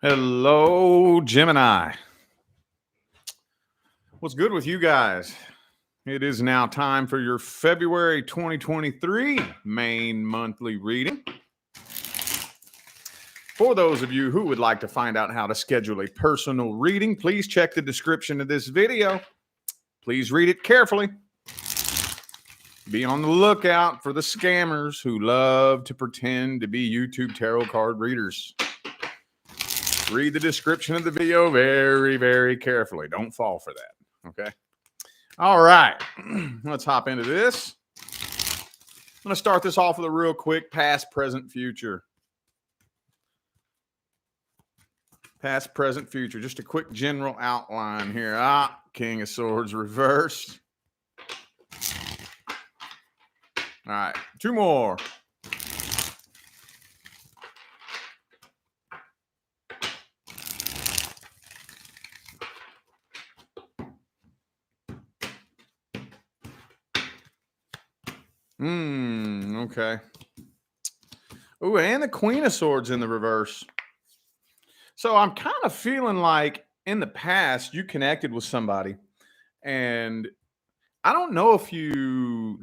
Hello, Gemini. What's good with you guys? It is now time for your February 2023 main monthly reading. For those of you who would like to find out how to schedule a personal reading, please check the description of this video. Please read it carefully. Be on the lookout for the scammers who love to pretend to be YouTube tarot card readers. Read the description of the video very, very carefully. Don't fall for that, okay? All right, let's hop into this. I'm going to start this off with a real quick past, present, future. Past, present, future. Just a quick general outline here. King of Swords reversed. All right, two more. Okay. Oh, and the Queen of Swords in the reverse. So I'm kind of feeling like in the past you connected with somebody, and I don't know if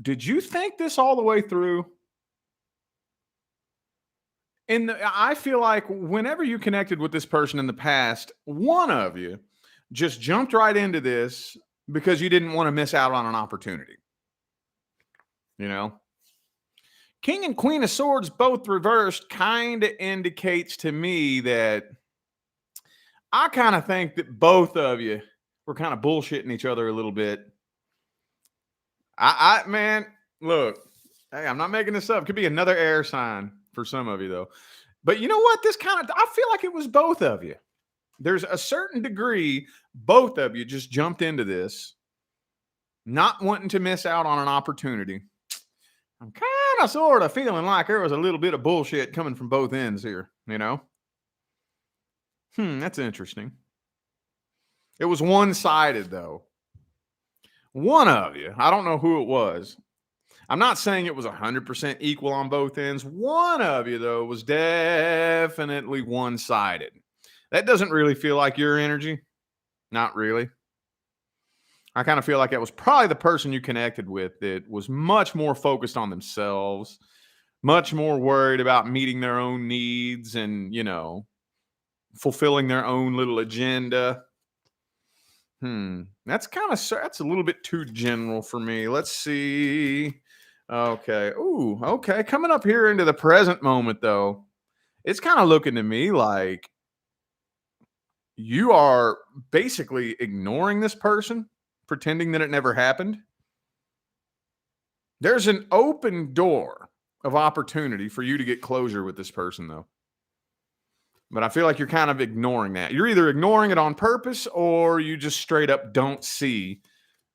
did you think this all the way through? I feel like whenever you connected with this person in the past, one of you just jumped right into this because you didn't want to miss out on an opportunity. You know? King and Queen of Swords both reversed kind of indicates to me that I kind of think that both of you were kind of bullshitting each other a little bit. Man, look, hey, I'm not making this up. It could be another air sign for some of you, though. But you know what? I feel like it was both of you. There's a certain degree, both of you just jumped into this, not wanting to miss out on an opportunity. I'm kind of sort of feeling like there was a little bit of bullshit coming from both ends here, you know? That's interesting. It was one-sided, though. One of you, I don't know who it was. I'm not saying it was 100% equal on both ends. One of you, though, was definitely one-sided. That doesn't really feel like your energy. Not really. I kind of feel like that was probably the person you connected with that was much more focused on themselves, much more worried about meeting their own needs and, fulfilling their own little agenda. That's a little bit too general for me. Let's see. Okay. Ooh, okay. Coming up here into the present moment, though, it's kind of looking to me like you are basically ignoring this person, pretending that it never happened. There's an open door of opportunity for you to get closure with this person, though. But I feel like you're kind of ignoring that. You're either ignoring it on purpose or you just straight up don't see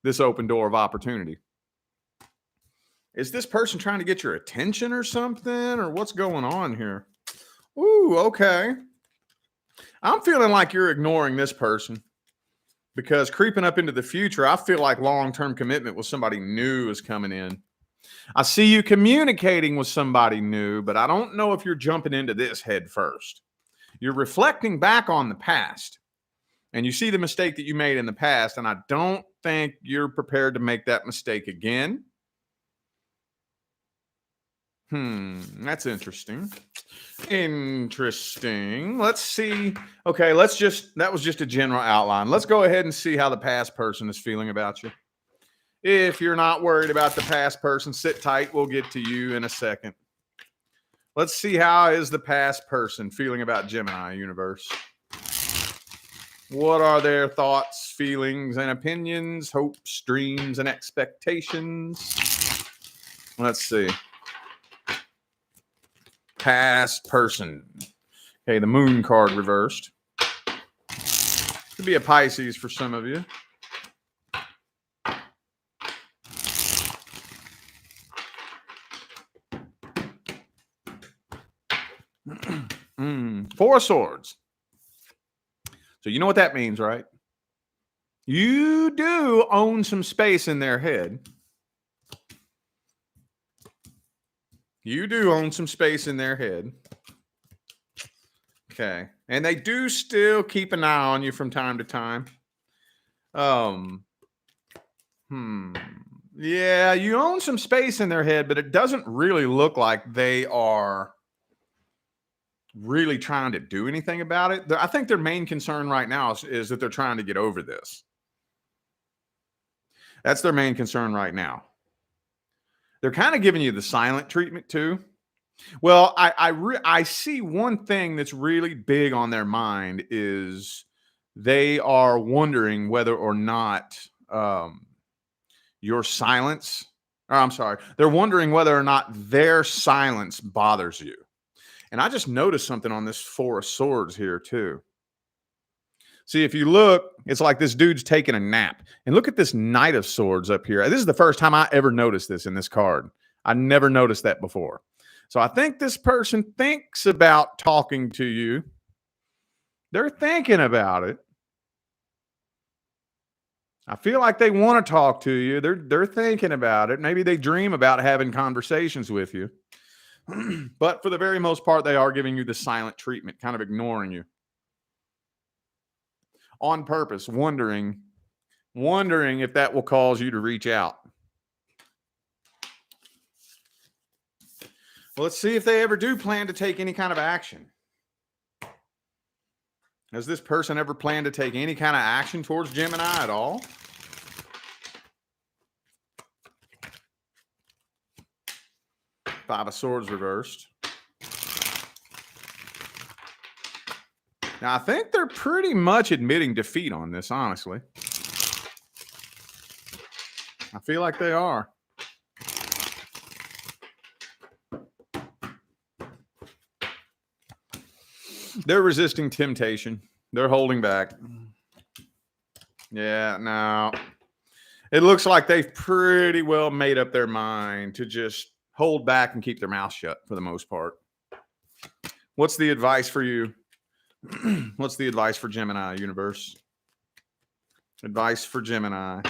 this open door of opportunity. Is this person trying to get your attention or something? Or what's going on here? Ooh, okay. I'm feeling like you're ignoring this person because creeping up into the future, I feel like long-term commitment with somebody new is coming in. I see you communicating with somebody new, but I don't know if you're jumping into this head first. You're reflecting back on the past, and you see the mistake that you made in the past, and I don't think you're prepared to make that mistake again. That's interesting. Interesting. Let's see. Okay, that was just a general outline. Let's go ahead and see how the past person is feeling about you. If you're not worried about the past person, sit tight. We'll get to you in a second. Let's see how is the past person feeling about Gemini universe. What are their thoughts, feelings, and opinions, hopes, dreams, and expectations? Let's see. Past person. Okay, the moon card reversed. Could be a Pisces for some of you. Four of Swords. So you know what that means, right? You do own some space in their head. You do own some space in their head. Okay. And they do still keep an eye on you from time to time. Um, hmm. Yeah, you own some space in their head, but it doesn't really look like they are really trying to do anything about it. I think their main concern right now is that they're trying to get over this. That's their main concern right now. They're kind of giving you the silent treatment too. Well, I see one thing that's really big on their mind is they are wondering whether or not your silence, or I'm sorry, they're wondering whether or not their silence bothers you. And I just noticed something on this Four of Swords here too. See, if you look, it's like this dude's taking a nap. And look at this Knight of Swords up here. This is the first time I ever noticed this in this card. I never noticed that before. So I think this person thinks about talking to you. They're thinking about it. I feel like they want to talk to you. They're thinking about it. Maybe they dream about having conversations with you. But for the very most part, they are giving you the silent treatment, kind of ignoring you on purpose, wondering if that will cause you to reach out. Well, let's see if they ever do plan to take any kind of action. Has this person ever planned to take any kind of action towards Gemini at all? Five of Swords reversed. Now, I think they're pretty much admitting defeat on this, honestly. I feel like they are. They're resisting temptation. They're holding back. Yeah, no. It looks like they've pretty well made up their mind to just hold back and keep their mouth shut for the most part. What's the advice for you? What's the advice for Gemini, universe? Advice for Gemini.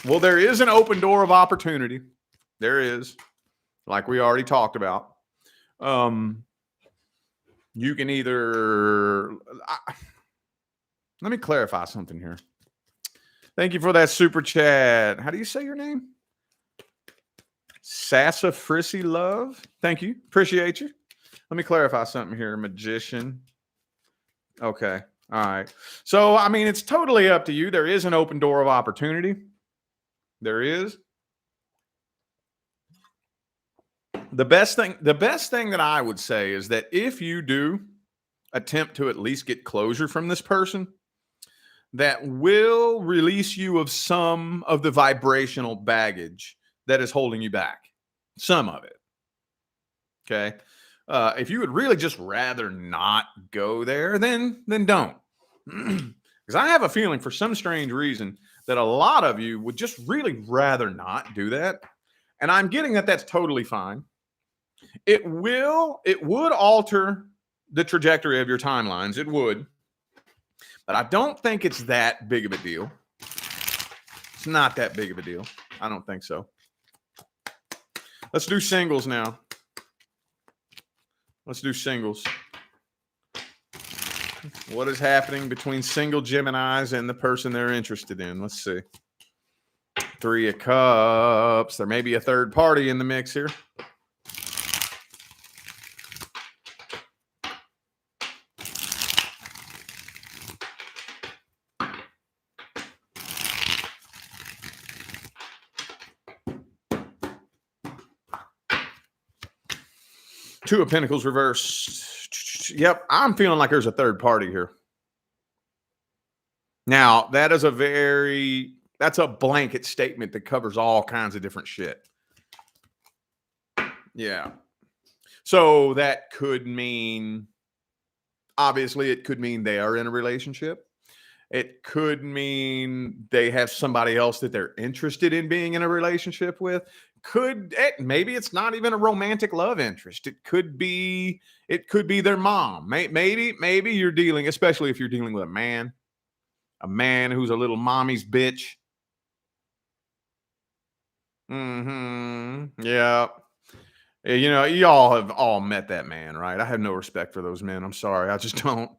Well, there is an open door of opportunity. There is, like we already talked about. You can either... let me clarify something here. Thank you for that super chat. How do you say your name? Sassafrissy Love. Thank you. Appreciate you. Let me clarify something here. Magician. Okay. All right. So, I mean, it's totally up to you. There is an open door of opportunity. There is. The best thing that I would say is that if you do attempt to at least get closure from this person, that will release you of some of the vibrational baggage that is holding you back. Some of it. Okay. If you would really just rather not go there, then don't. Because I have a feeling for some strange reason that a lot of you would just really rather not do that. And I'm getting that that's totally fine. It would alter the trajectory of your timelines. It would. But I don't think it's that big of a deal. It's not that big of a deal. I don't think so. Let's do singles now. Let's do singles. What is happening between single Geminis and the person they're interested in? Let's see. Three of Cups. There may be a third party in the mix here. Two of Pentacles reversed. Yep, I'm feeling like there's a third party here. Now, that's a blanket statement that covers all kinds of different shit. Yeah. So that could mean, obviously, it could mean they are in a relationship. It could mean they have somebody else that they're interested in being in a relationship with. Maybe it's not even a romantic love interest. It could be their mom. Maybe you're dealing, especially if you're dealing with a man who's a little mommy's bitch. Yeah. You know, y'all have all met that man, right? I have no respect for those men. I'm sorry. I just don't.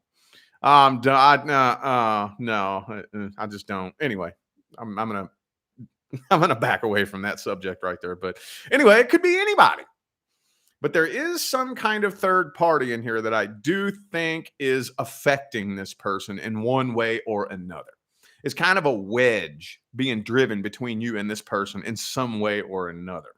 No, I just don't. Anyway, I'm gonna I'm gonna back away from that subject right there. But anyway, it could be anybody. But there is some kind of third party in here that I do think is affecting this person in one way or another. It's kind of a wedge being driven between you and this person in some way or another.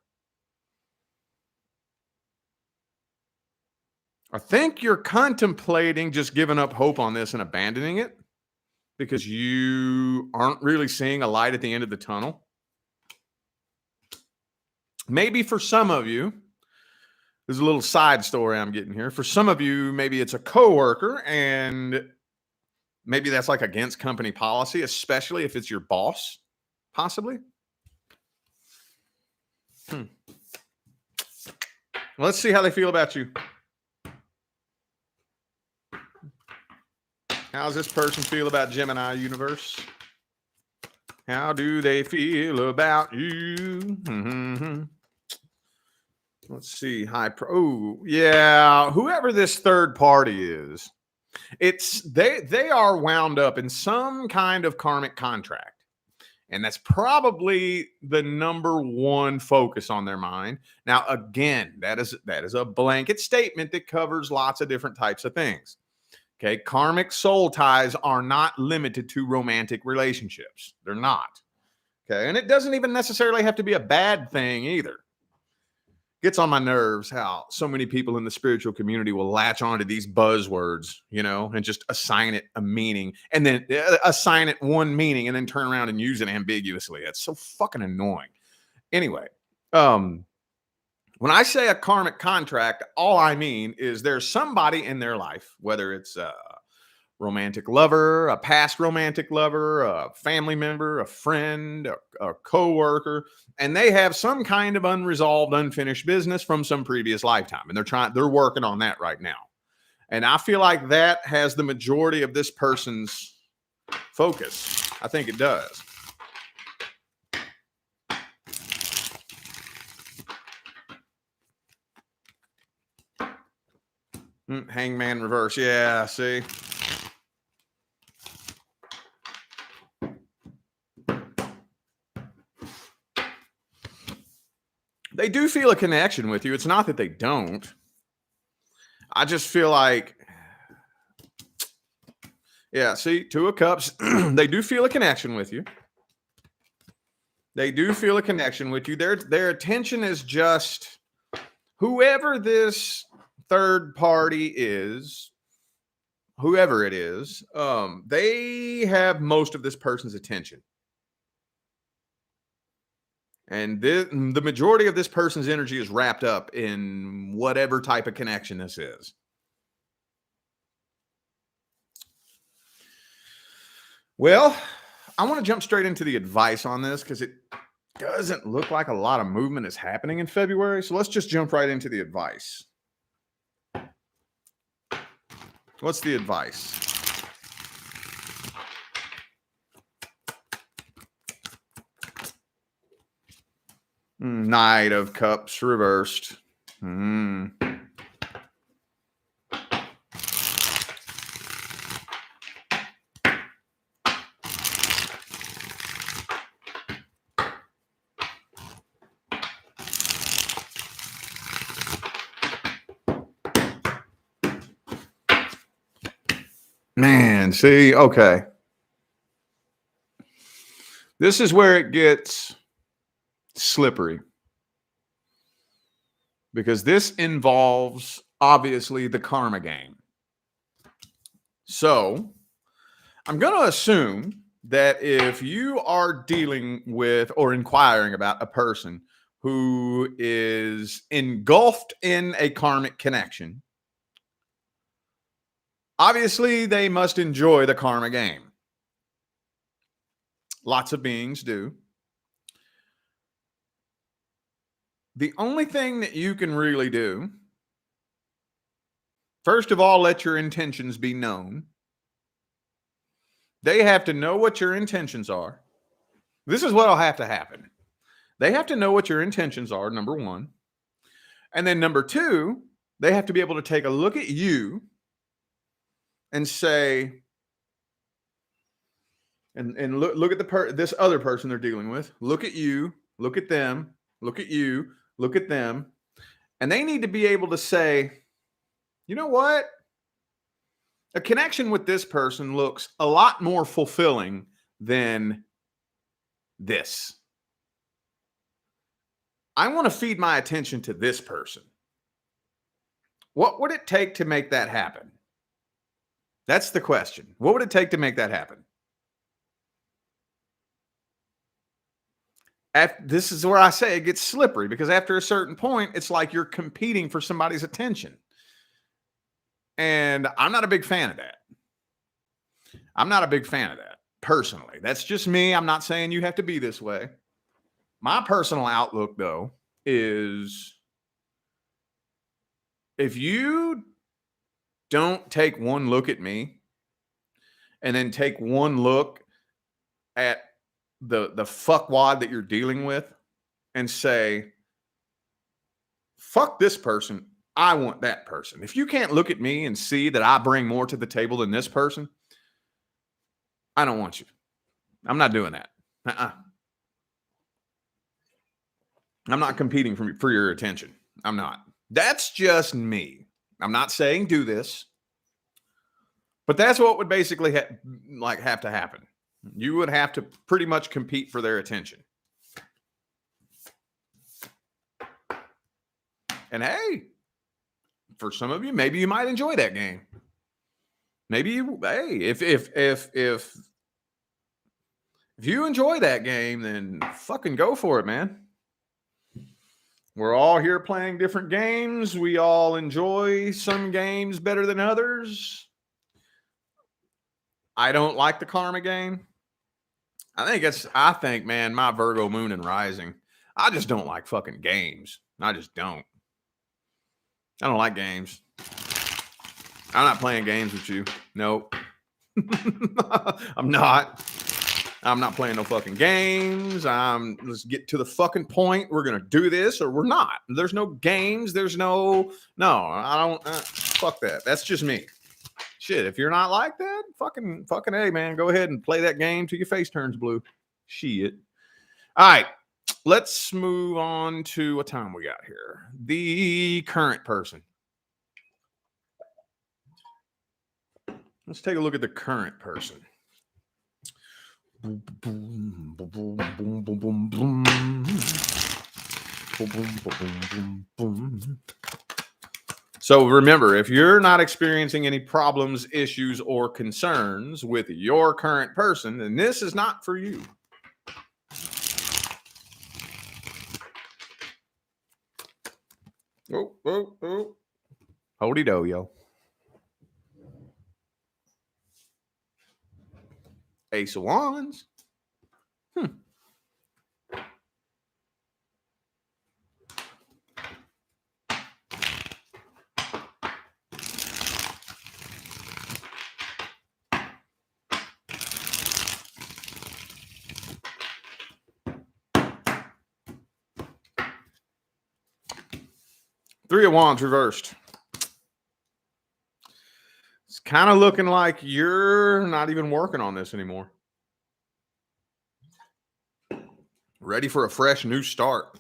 I think you're contemplating just giving up hope on this and abandoning it because you aren't really seeing a light at the end of the tunnel. Maybe for some of you, there's a little side story I'm getting here. For some of you, maybe it's a coworker and maybe that's like against company policy, especially if it's your boss, possibly. Let's see how they feel about you. How does this person feel about Gemini universe? How do they feel about you? Mm-hmm. Let's see. Oh, yeah. Whoever this third party is, they are wound up in some kind of karmic contract. And that's probably the number one focus on their mind. Now, again, that is a blanket statement that covers lots of different types of things. Okay, karmic soul ties are not limited to romantic relationships. They're not. Okay, and it doesn't even necessarily have to be a bad thing either. Gets on my nerves how so many people in the spiritual community will latch onto these buzzwords, and just assign it a meaning and then assign it one meaning and then turn around and use it ambiguously. That's so fucking annoying. Anyway, when I say a karmic contract, all I mean is there's somebody in their life, whether it's a romantic lover, a past romantic lover, a family member, a friend, a coworker, and they have some kind of unresolved, unfinished business from some previous lifetime, and they're working on that right now. And I feel like that has the majority of this person's focus. I think it does. Hangman reverse. Yeah, see? They do feel a connection with you. It's not that they don't. I just feel like, yeah, see, Two of Cups, they do feel a connection with you. They do feel a connection with you. Their attention is just whoever this third party is, whoever it is, they have most of this person's attention. And the majority of this person's energy is wrapped up in whatever type of connection this is. Well, I want to jump straight into the advice on this because it doesn't look like a lot of movement is happening in February. So let's just jump right into the advice. What's the advice? Knight of Cups reversed. Man, see, okay. This is where it gets slippery because this involves obviously the karma game. So I'm going to assume that if you are dealing with or inquiring about a person who is engulfed in a karmic connection, obviously they must enjoy the karma game. Lots of beings do. The only thing that you can really do, first of all, let your intentions be known. They have to know what your intentions are. This is what will have to happen. They have to know what your intentions are, number one. And then number two, they have to be able to take a look at you and say, and look at this other person they're dealing with. Look at you, look at them, look at you, look at them. And they need to be able to say, you know what? A connection with this person looks a lot more fulfilling than this. I want to feed my attention to this person. What would it take to make that happen? That's the question. What would it take to make that happen? This is where I say it gets slippery, because after a certain point, it's like you're competing for somebody's attention. And I'm not a big fan of that. I'm not a big fan of that personally. That's just me. I'm not saying you have to be this way. My personal outlook, though, is if you don't take one look at me and then take one look at the fuckwad that you're dealing with and say, fuck this person, I want that person. If you can't look at me and see that I bring more to the table than this person, I don't want you. I'm not doing that. I'm not competing for your attention. I'm not. That's just me. I'm not saying do this, but that's what would basically have to happen. You would have to pretty much compete for their attention. And hey, for some of you, maybe you might enjoy that game. Maybe if you enjoy that game, then fucking go for it, man. We're all here playing different games. We all enjoy some games better than others. I don't like the karma game. I think, man, my Virgo moon and rising, I just don't like fucking games. I just don't. I don't like games. I'm not playing games with you. Nope. I'm not playing no fucking games. Let's get to the fucking point. We're going to do this or we're not. There's no games. There's no, I don't, fuck that. That's just me. Shit, if you're not like that, fucking hey, man, go ahead and play that game till your face turns blue. Shit. All right, let's move on to what time we got here. The current person. Let's take a look at the current person. So remember, if you're not experiencing any problems, issues, or concerns with your current person, then this is not for you. Oh. Hody do, yo. Ace of Wands. 3 of Wands reversed. It's kind of looking like you're not even working on this anymore. Ready for a fresh new start.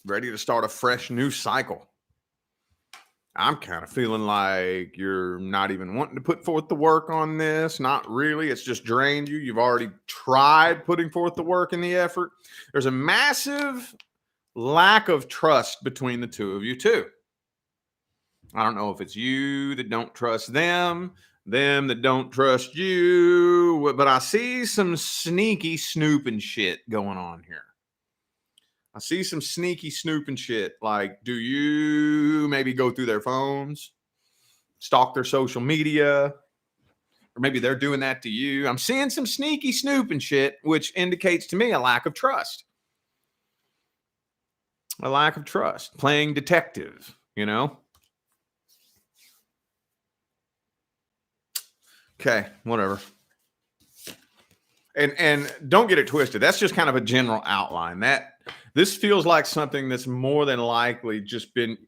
Ready to start a fresh new cycle. I'm kind of feeling like you're not even wanting to put forth the work on this. Not really. It's just drained you. You've already tried putting forth the work and the effort. There's a massive lack of trust between the two of you, too. I don't know if it's you that don't trust them that don't trust you, but I see some sneaky snooping shit going on here. I see some sneaky snooping shit. Like, do you maybe go through their phones, stalk their social media, or maybe they're doing that to you? I'm seeing some sneaky snooping shit, which indicates to me a lack of trust. A lack of trust. Playing detective, you know? Okay, whatever. And don't get it twisted. That's just kind of a general outline. This feels like something that's more than likely just been,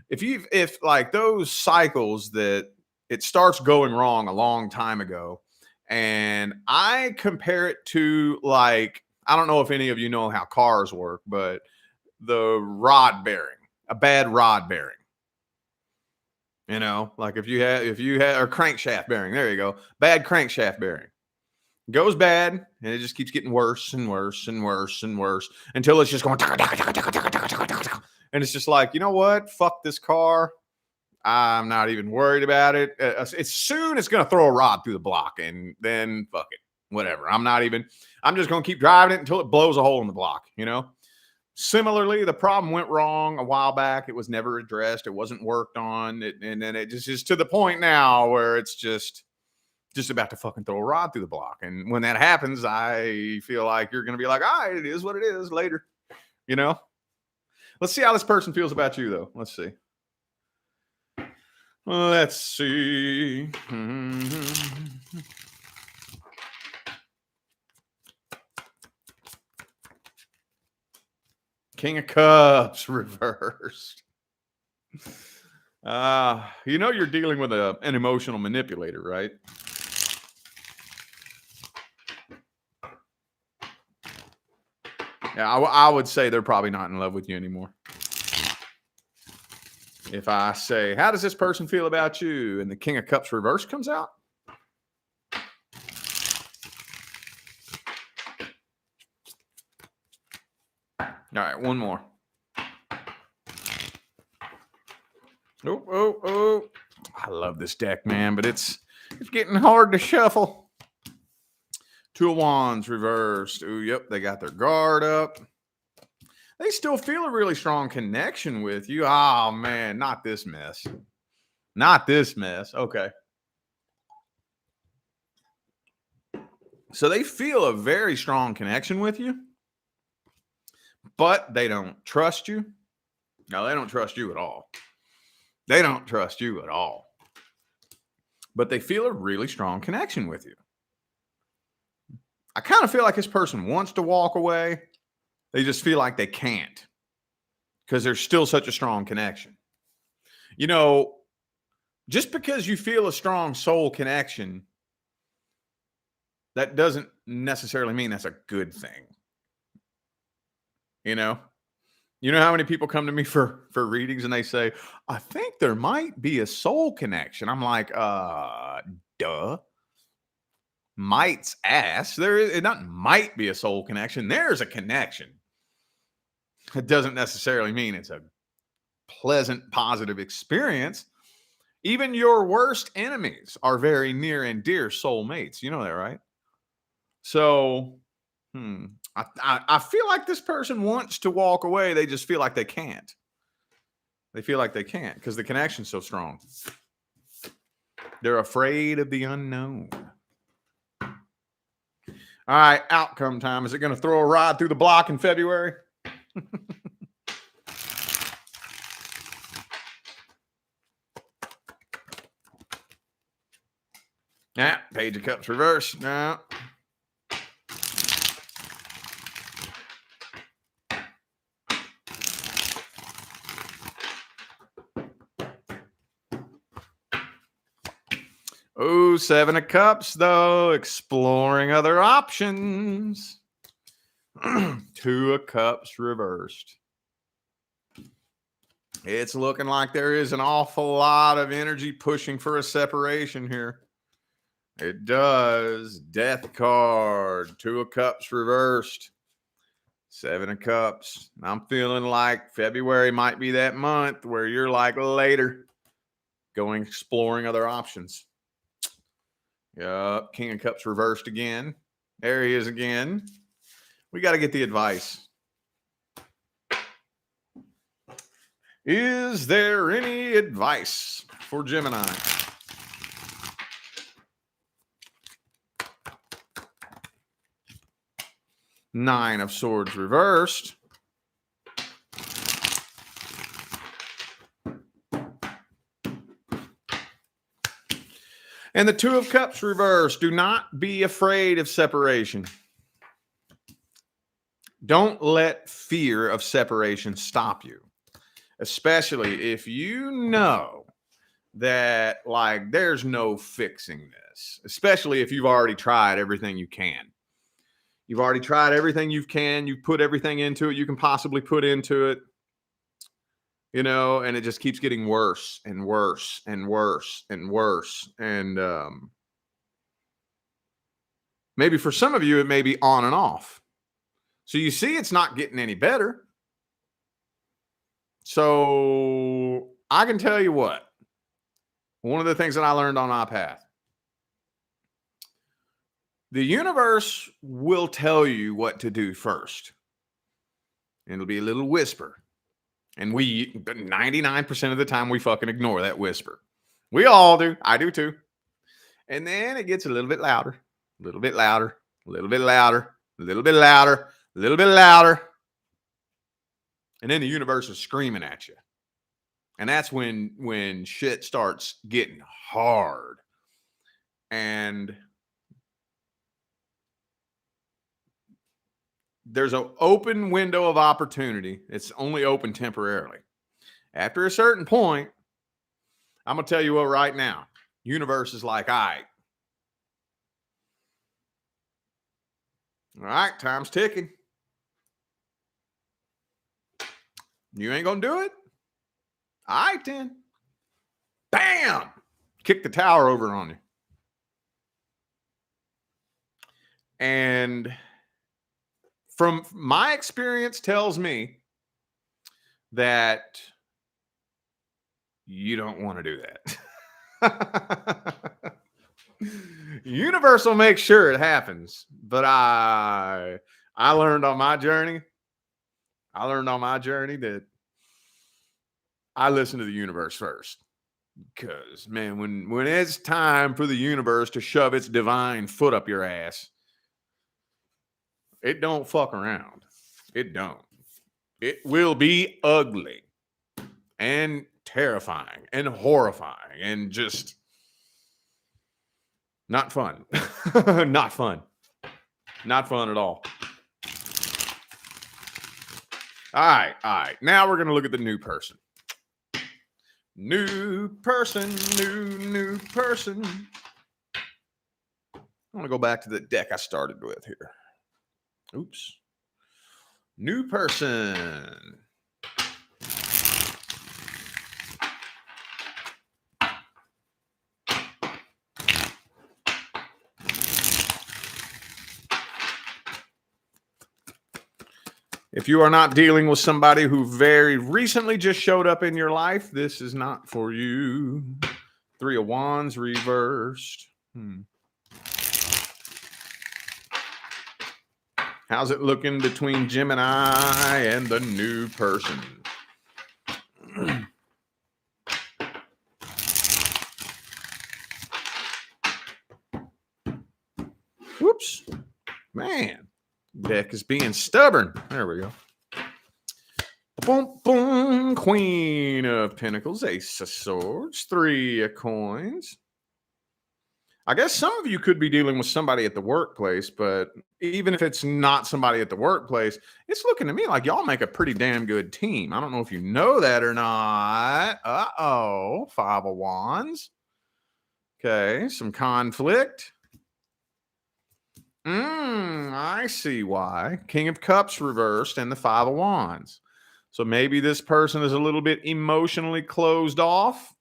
if like those cycles that it starts going wrong a long time ago, and I compare it to, like, I don't know if any of you know how cars work, but the rod bearing, a bad rod bearing. You know, like if you had or crankshaft bearing, there you go. Bad crankshaft bearing. Goes bad, and it just keeps getting worse and worse and worse and worse until it's just going, and it's just like, you know what? Fuck this car. I'm not even worried about it. It's soon it's going to throw a rod through the block, and then fuck it, whatever. I'm just going to keep driving it until it blows a hole in the block, you know? Similarly, the problem went wrong a while back. It was never addressed. It wasn't worked on. And then it just is to the point now where it's just about to fucking throw a rod through the block. And when that happens, I feel like you're going to be like, all right, it is what it is later, you know? Let's see how this person feels about you, though. Let's see. Let's see. King of Cups reversed. You know you're dealing with an emotional manipulator, right? Yeah, I would say they're probably not in love with you anymore. If I say, how does this person feel about you? And the King of Cups reverse comes out. All right, one more. Oh. I love this deck, man, but it's getting hard to shuffle. Two of Wands reversed. Oh, yep, they got their guard up. They still feel a really strong connection with you. Oh, man, not this mess. Not this mess. Okay. So they feel a very strong connection with you, but they don't trust you. No, they don't trust you at all. They don't trust you at all. But they feel a really strong connection with you. I kind of feel like this person wants to walk away. They just feel like they can't because there's still such a strong connection. You know, just because you feel a strong soul connection, that doesn't necessarily mean that's a good thing. You know how many people come to me for readings and they say, I think there might be a soul connection. I'm like, duh. Might's ass. It not might be a soul connection. There's a connection. It doesn't necessarily mean it's a pleasant, positive experience. Even your worst enemies are very near and dear soulmates. You know that, right? So, I feel like this person wants to walk away. They just feel like they can't. They feel like they can't because the connection's so strong. They're afraid of the unknown. All right, outcome time. Is it going to throw a rod through the block in February? Yeah, Page of Cups reversed. No. Oh, Seven of Cups, though. Exploring other options. Two of Cups reversed. It's looking like there is an awful lot of energy pushing for a separation here. It does. Death card. Two of Cups reversed. Seven of Cups. I'm feeling like February might be that month where you're like later going exploring other options. Yup. King of Cups reversed again. There he is again. We got to get the advice. Is there any advice for Gemini? Nine of Swords reversed. And the Two of Cups reversed. Do not be afraid of separation. Don't let fear of separation stop you, especially if you know that like there's no fixing this, especially if you've already tried everything you can. You've already tried everything you can. You've put everything into it you can possibly put into it, and it just keeps getting worse and worse and worse and worse. And maybe for some of you, it may be on and off. So you see, it's not getting any better. So I can tell you what, one of the things that I learned on my path, the universe will tell you what to do first. And it'll be a little whisper. And 99% of the time, we fucking ignore that whisper. We all do. I do too. And then it gets a little bit louder, a little bit louder, a little bit louder, a little bit louder, a little bit louder. And then the universe is screaming at you. And that's when shit starts getting hard. And there's an open window of opportunity. It's only open temporarily. After a certain point, I'm going to tell you what right now. Universe is like, all right, time's ticking. You ain't going to do it? All right, then. Bam! Kick the tower over on you. And from my experience tells me that you don't want to do that. Universe will make sure it happens. But I learned on my journey. That I listen to the universe first. Because, man, when it's time for the universe to shove its divine foot up your ass, it don't fuck around. It don't. It will be ugly and terrifying and horrifying and just not fun. Not fun. Not fun at all. All right. Now we're going to look at the new person. New person. I want to go back to the deck I started with here. Oops. New person. If you are not dealing with somebody who very recently just showed up in your life, this is not for you. 3 of Wands reversed. How's it looking between Gemini and the new person? Whoops. Man, deck is being stubborn. There we go. Boom, boom. Queen of Pentacles, Ace of Swords, 3 of Coins. I guess some of you could be dealing with somebody at the workplace, but even if it's not somebody at the workplace, it's looking to me like y'all make a pretty damn good team. I don't know if you know that or not. 5 of Wands. Okay, some conflict. I see why. King of Cups reversed and the 5 of Wands. So maybe this person is a little bit emotionally closed off.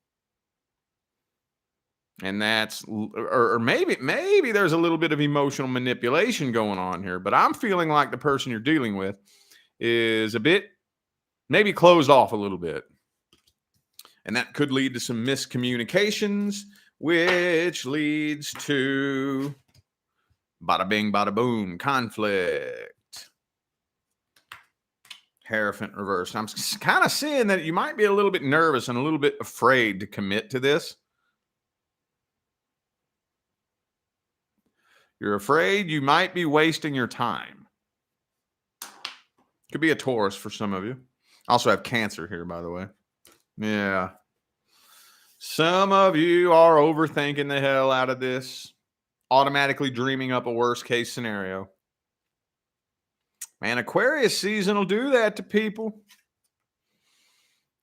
And that's, or maybe there's a little bit of emotional manipulation going on here, but I'm feeling like the person you're dealing with is a bit, maybe closed off a little bit. And that could lead to some miscommunications, which leads to bada bing, bada boom, conflict. Hierophant reversed. I'm kind of seeing that you might be a little bit nervous and a little bit afraid to commit to this. You're afraid you might be wasting your time. Could be a Taurus for some of you. Also have Cancer here, by the way. Yeah. Some of you are overthinking the hell out of this, automatically dreaming up a worst case scenario. Man, Aquarius season will do that to people.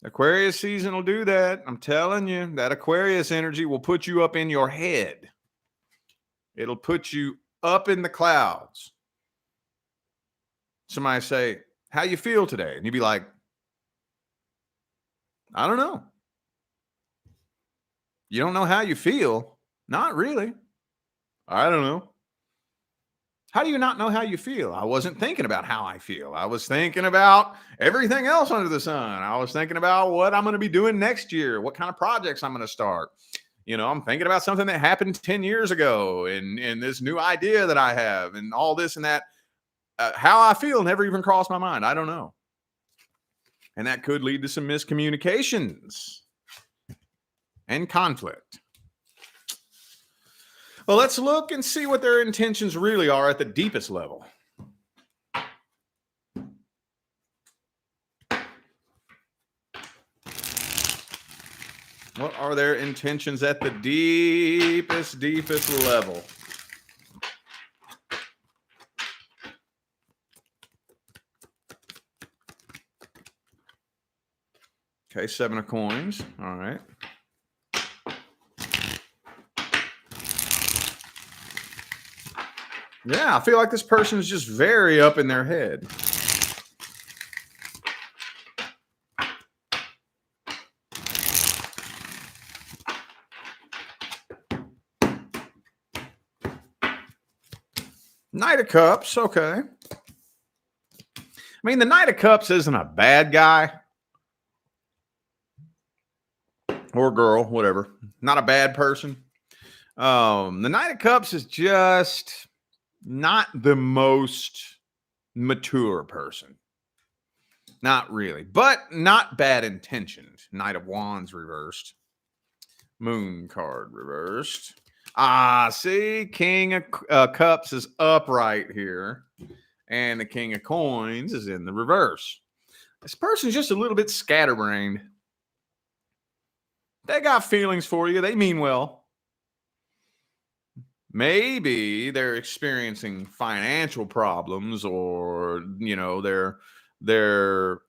Aquarius season will do that. I'm telling you, that Aquarius energy will put you up in your head. It'll put you up in the clouds. Somebody say, how you feel today? And you'd be like, I don't know. You don't know how you feel? Not really. I don't know. How do you not know how you feel? I wasn't thinking about how I feel. I was thinking about everything else under the sun. I was thinking about what I'm going to be doing next year, what kind of projects I'm going to start. I'm thinking about something that happened 10 years ago and this new idea that I have and all this and that. How I feel never even crossed my mind. I don't know. And that could lead to some miscommunications and conflict. Well, let's look and see what their intentions really are at the deepest level. What are their intentions at the deepest level? Okay, 7 of coins. All right. Yeah, I feel like this person is just very up in their head. Knight of Cups, okay. I mean, the Knight of Cups isn't a bad guy. Or girl, whatever. Not a bad person. The Knight of Cups is just not the most mature person. Not really, but not bad intentioned. Knight of Wands reversed. Moon card reversed. See, King of Cups is upright here, and the King of Coins is in the reverse. This person's just a little bit scatterbrained. They got feelings for you. They mean well. Maybe they're experiencing financial problems, or their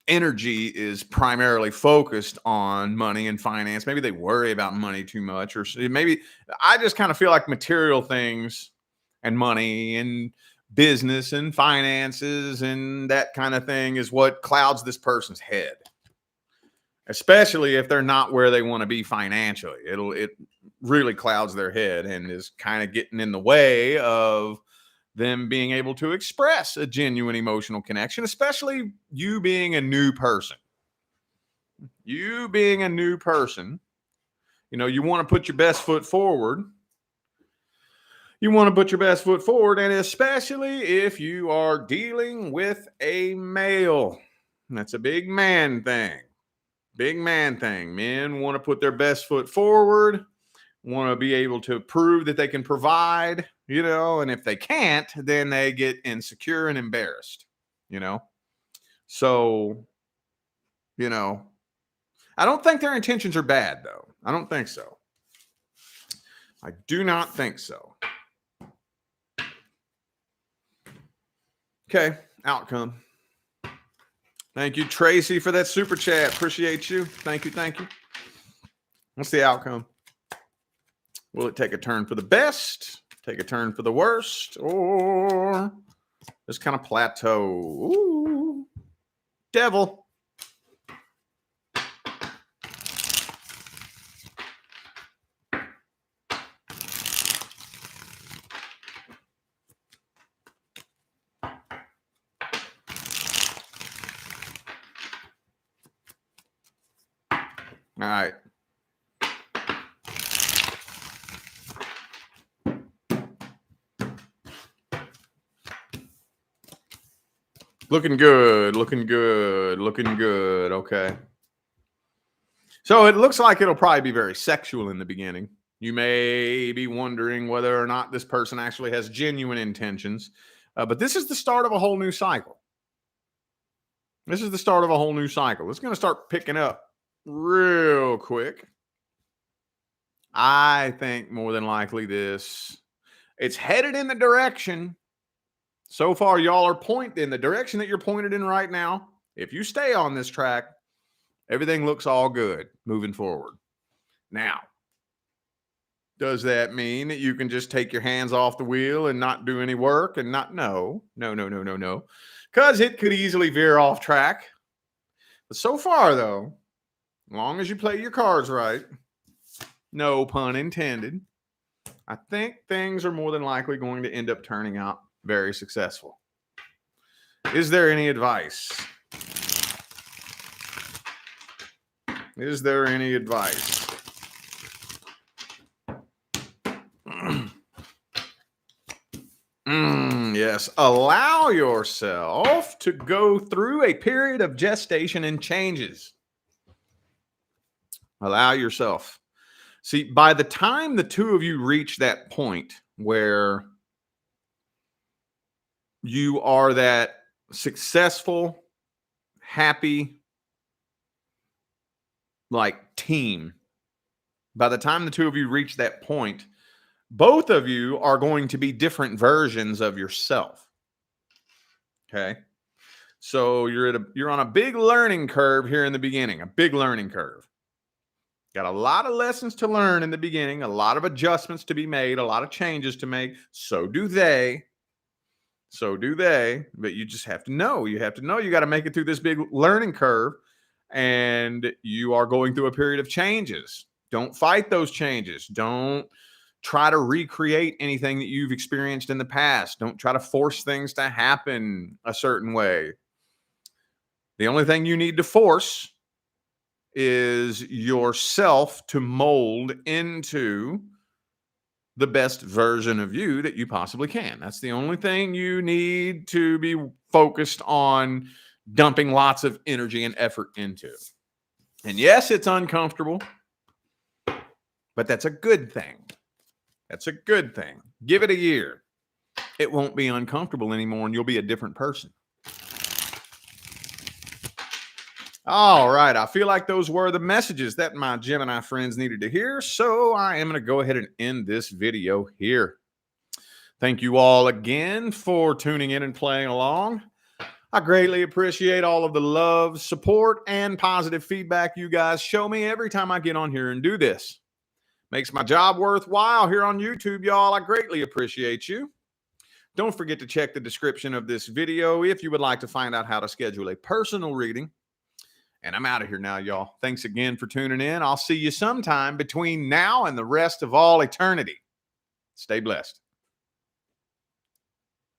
energy is primarily focused on money and finance. Maybe they worry about money too much, or maybe I just kind of feel like material things and money and business and finances and that kind of thing is what clouds this person's head, especially if they're not where they want to be financially. It really clouds their head and is kind of getting in the way of them being able to express a genuine emotional connection, especially you being a new person. You being a new person, you want to put your best foot forward. You want to put your best foot forward, and especially if you are dealing with a male. That's a big man thing. Big man thing. Men want to put their best foot forward, want to be able to prove that they can provide, and if they can't, then they get insecure and embarrassed, So, I don't think their intentions are bad, though. I don't think so. I do not think so. Okay, outcome. Thank you, Tracy, for that super chat. Appreciate you. Thank you. What's the outcome? Will it take a turn for the best, take a turn for the worst, or just kind of plateau? Ooh, devil. All right. Looking good. Okay. So it looks like it'll probably be very sexual in the beginning. You may be wondering whether or not this person actually has genuine intentions. But this is the start of a whole new cycle. It's going to start picking up real quick. I think more than likely it's headed in the direction So far, y'all are pointing in the direction that you're pointed in right now. If you stay on this track, everything looks all good moving forward. Now, does that mean that you can just take your hands off the wheel and not do any work and not? No. Because it could easily veer off track. But so far, though, as long as you play your cards right, no pun intended, I think things are more than likely going to end up turning out very successful. Is there any advice? Is there any advice? Yes. Allow yourself to go through a period of gestation and changes. Allow yourself. See, by the time the two of you reach that point where you are that successful, happy, like team, by the time the two of you reach that point, both of you are going to be different versions of yourself. Okay. So you're on a big learning curve here in the beginning, a big learning curve. Got a lot of lessons to learn in the beginning, a lot of adjustments to be made, a lot of changes to make. So do they. But you just have to know. You have to know you got to make it through this big learning curve, and you are going through a period of changes. Don't fight those changes. Don't try to recreate anything that you've experienced in the past. Don't try to force things to happen a certain way. The only thing you need to force is yourself to mold into the best version of you that you possibly can. That's the only thing you need to be focused on dumping lots of energy and effort into. And yes, it's uncomfortable, but that's a good thing. That's a good thing. Give it a year. It won't be uncomfortable anymore, and you'll be a different person. All right. I feel like those were the messages that my Gemini friends needed to hear. So I am going to go ahead and end this video here. Thank you all again for tuning in and playing along. I greatly appreciate all of the love, support, and positive feedback you guys show me every time I get on here and do this. Makes my job worthwhile here on YouTube, y'all. I greatly appreciate you. Don't forget to check the description of this video if you would like to find out how to schedule a personal reading. And I'm out of here now, y'all. Thanks again for tuning in. I'll see you sometime between now and the rest of all eternity. Stay blessed.